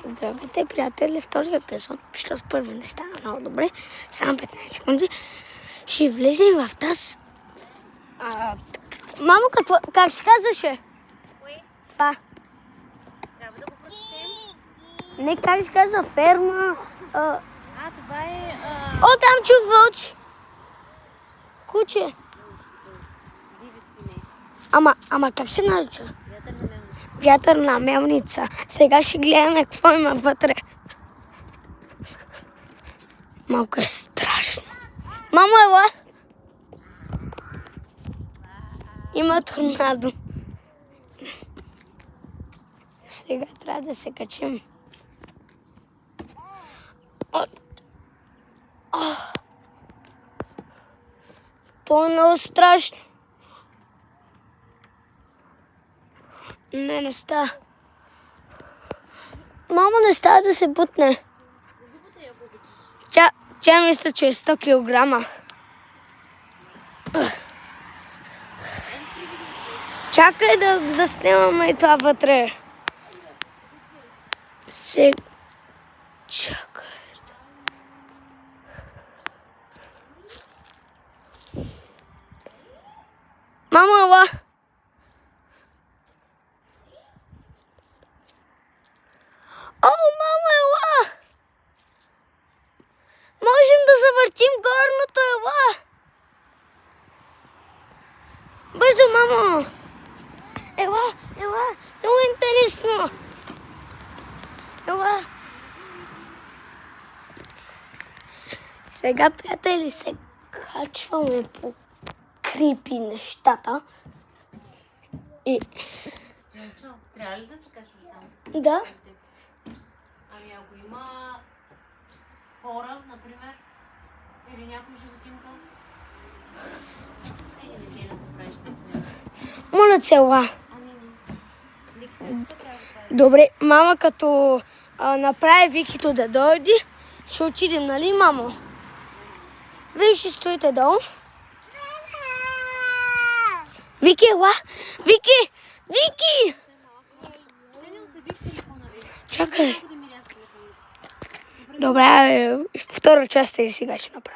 Здравейте, приятели, втори епизод, защото първи не стана много добре. Само 15 секунди. Ще влезем в тази... Мамо, как се казваше? Кое? Па. Трябва да го прочетем. Не, как се казва? Ферма... Това е... О, там чух вълци. Куче. Диви свине. Ама как се нарича? Вятърна мелница. Вятърна мелница. Сега ще гледаме какво има вътре. Малко е страшно. Мамо, ела! Има торнадо. Сега трябва да се качим. То е много страшно. Не става. Мамо, не става да се бутне. Тя мисля, че е 100 килограма. Чакай да заснемаме и това вътре. Чакай. Мамо, ела! О, мамо, ела! Можем да завъртим горното, ела! Бързо, мамо! Ела! Много интересно! Ела! Сега, приятели, се качваме по крипи нещата. И... Трябва ли да се качваш там? Да. Ами ако има хора, например, или някой животинка, не ти да се правиш да сме. Моля се, ела. Добре, мама като направи Викито да дойде, ще отидем, нали, мамо? Вие ще стоите долу. Вики, ела! Вики! Чакай. Добре, втора част и сега ще направя.